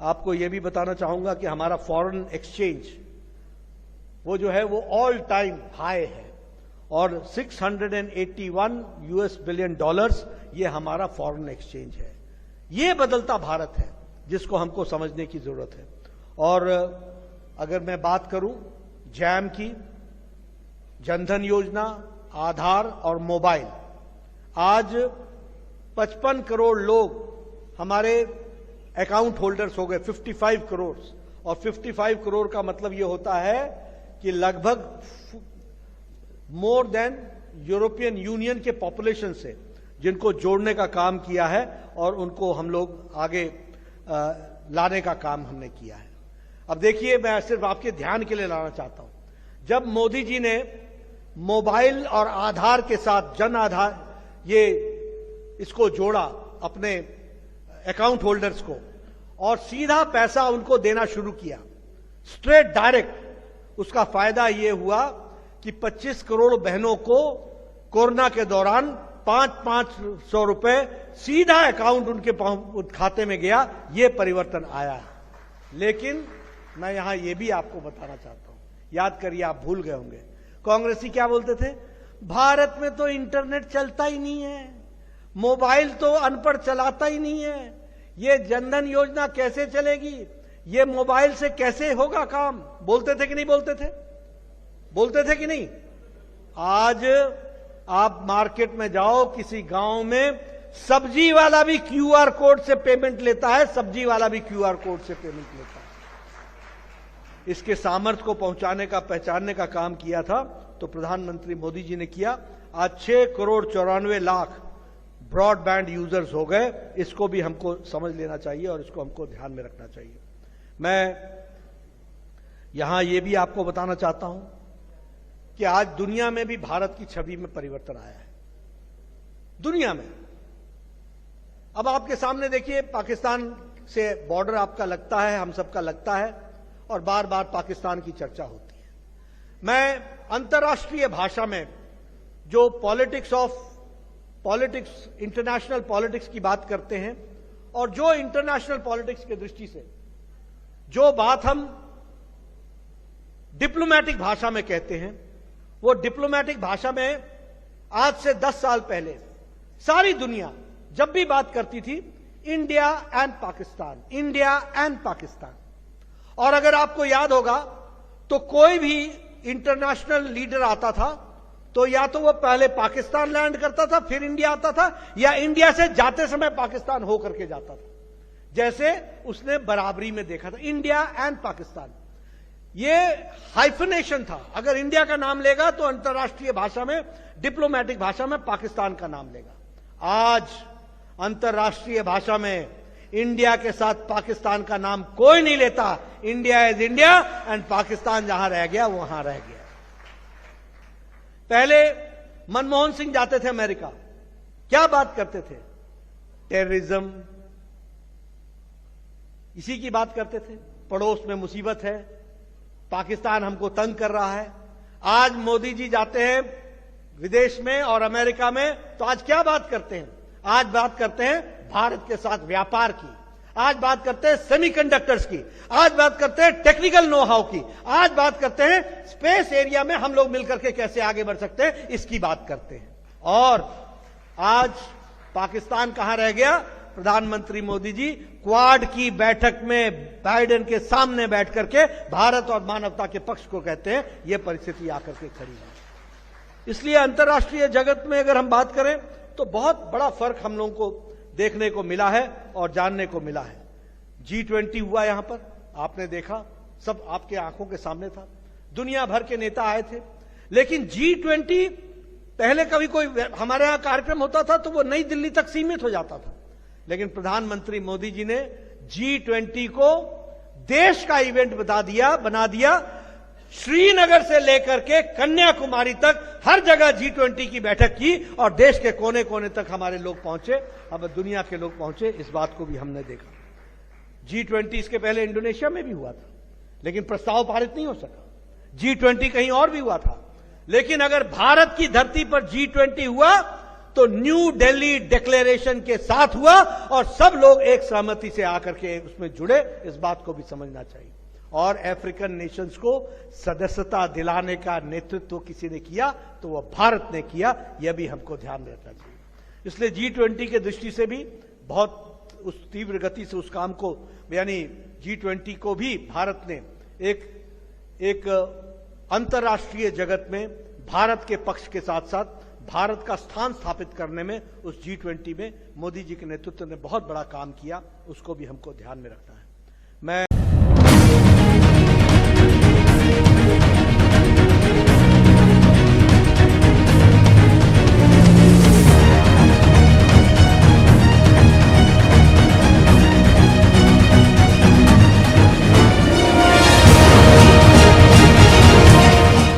आपको यह भी बताना चाहूंगा कि हमारा फॉरेन एक्सचेंज वो जो है वो ऑल टाइम हाई है और 681 यूएस बिलियन डॉलर्स ये हमारा फॉरेन एक्सचेंज है। ये बदलता भारत है जिसको हमको समझने की जरूरत है। और अगर मैं बात करूं जैम की, जनधन योजना, आधार और मोबाइल, आज 55 करोड़ लोग हमारे अकाउंट होल्डर्स हो गए, 55 करोड़। और 55 करोड़ का मतलब यह होता है कि लगभग मोर देन यूरोपियन यूनियन के पॉपुलेशन से जिनको जोड़ने का काम किया है और उनको हम लोग आगे लाने का काम हमने किया है। अब देखिए, मैं सिर्फ आपके ध्यान के लिए लाना चाहता हूं, जब मोदी जी ने मोबाइल और आधार के साथ जन आधार ये इसको जोड़ा अपने अकाउंट होल्डर्स को और सीधा पैसा उनको देना शुरू किया, स्ट्रेट डायरेक्ट, उसका फायदा यह हुआ कि 25 करोड़ बहनों को कोरोना के दौरान 500 रुपए सीधा अकाउंट उनके खाते में गया। यह परिवर्तन आया है। लेकिन मैं यहां यह भी आपको बताना चाहता हूं, याद करिए, आप भूल गए होंगे, कांग्रेसी क्या बोलते थे, भारत में तो इंटरनेट चलता ही नहीं है, मोबाइल तो अनपढ़ चलाता ही नहीं है, ये जनधन योजना कैसे चलेगी, ये मोबाइल से कैसे होगा काम। बोलते थे कि नहीं बोलते थे? बोलते थे कि नहीं? आज आप मार्केट में जाओ, किसी गांव में सब्जी वाला भी क्यूआर कोड से पेमेंट लेता है, सब्जी वाला भी क्यूआर कोड से पेमेंट लेता है। इसके सामर्थ्य को पहुंचाने का, पहचानने का काम किया था तो प्रधानमंत्री मोदी जी ने किया। आज 6 करोड़ 94 लाख ब्रॉडबैंड यूजर्स हो गए। इसको भी हमको समझ लेना चाहिए और इसको हमको ध्यान में रखना चाहिए। मैं यहां यह भी आपको बताना चाहता हूं कि आज दुनिया में भी भारत की छवि में परिवर्तन आया है, दुनिया में। अब आपके सामने देखिए, पाकिस्तान से बॉर्डर आपका लगता है, हम सबका लगता है और बार बार पाकिस्तान की चर्चा होती है। मैं अंतर्राष्ट्रीय भाषा में जो पॉलिटिक्स, इंटरनेशनल पॉलिटिक्स की बात करते हैं और जो इंटरनेशनल पॉलिटिक्स की दृष्टि से जो बात हम डिप्लोमैटिक भाषा में कहते हैं, वो डिप्लोमैटिक भाषा में आज से 10 साल पहले सारी दुनिया जब भी बात करती थी, India and Pakistan, India and Pakistan. और अगर आपको याद होगा तो कोई भी इंटरनेशनल लीडर आता था तो या तो वो पहले पाकिस्तान लैंड करता था, फिर इंडिया आता था, या इंडिया से जाते समय पाकिस्तान होकर के जाता था। जैसे उसने बराबरी में देखा था, इंडिया एंड पाकिस्तान। ये हाइफनेशन था। अगर इंडिया का नाम लेगा तो अंतर्राष्ट्रीय भाषा में, डिप्लोमैटिक भाषा में पाकिस्तान का नाम लेगा। आज अंतर्राष्ट्रीय भाषा में इंडिया के साथ पाकिस्तान का नाम कोई नहीं लेता। India is India and Pakistan जहां रह गया वहां रह गया। पहले मनमोहन सिंह जाते थे अमेरिका, क्या बात करते थे? टेररिज्म, इसी की बात करते थे। पड़ोस में मुसीबत है, पाकिस्तान हमको तंग कर रहा है। आज मोदी जी जाते हैं विदेश में और अमेरिका में तो आज क्या बात करते हैं? आज बात करते हैं भारत के साथ व्यापार की, आज बात करते हैं सेमीकंडक्टर्स की, आज बात करते हैं टेक्निकल नो हाउ की, आज बात करते हैं स्पेस एरिया में हम लोग मिलकर के कैसे आगे बढ़ सकते हैं, इसकी बात करते हैं। और आज पाकिस्तान कहां रह गया? प्रधानमंत्री मोदी जी क्वाड की बैठक में बाइडेन के सामने बैठ करके भारत और मानवता के पक्ष को कहते हैं। यह परिस्थिति आकर के खड़ी है। इसलिए अंतर्राष्ट्रीय जगत में अगर हम बात करें तो बहुत बड़ा फर्क हम लोगों को देखने को मिला है और जानने को मिला है। G20 हुआ यहां पर, आपने देखा, सब आपके आंखों के सामने था, दुनिया भर के नेता आए थे। लेकिन G20 पहले कभी कोई हमारे यहां कार्यक्रम होता था तो वो नई दिल्ली तक सीमित हो जाता था, लेकिन प्रधानमंत्री मोदी जी ने G20 को देश का इवेंट बना दिया। श्रीनगर से लेकर के कन्याकुमारी तक हर जगह G20 की बैठक की और देश के कोने कोने तक हमारे लोग पहुंचे, अब दुनिया के लोग पहुंचे। इस बात को भी हमने देखा। G20 इसके पहले इंडोनेशिया में भी हुआ था, लेकिन प्रस्ताव पारित नहीं हो सका। G20 कहीं और भी हुआ था, लेकिन अगर भारत की धरती पर G20 हुआ तो न्यू दिल्ली डिक्लेरेशन के साथ हुआ और सब लोग एक सहमति से आकर के उसमें जुड़े। इस बात को भी समझना चाहिए। और अफ्रीकन नेशंस को सदस्यता दिलाने का नेतृत्व किसी ने किया तो वह भारत ने किया, यह भी हमको ध्यान रखना चाहिए। इसलिए G20 के दृष्टि से भी बहुत उस तीव्र गति से उस काम को, यानी G20 को भी भारत ने एक अंतर्राष्ट्रीय जगत में भारत के पक्ष के साथ साथ भारत का स्थान स्थापित करने में उस G20 में मोदी जी के नेतृत्व ने बहुत बड़ा काम किया, उसको भी हमको ध्यान में रखना है।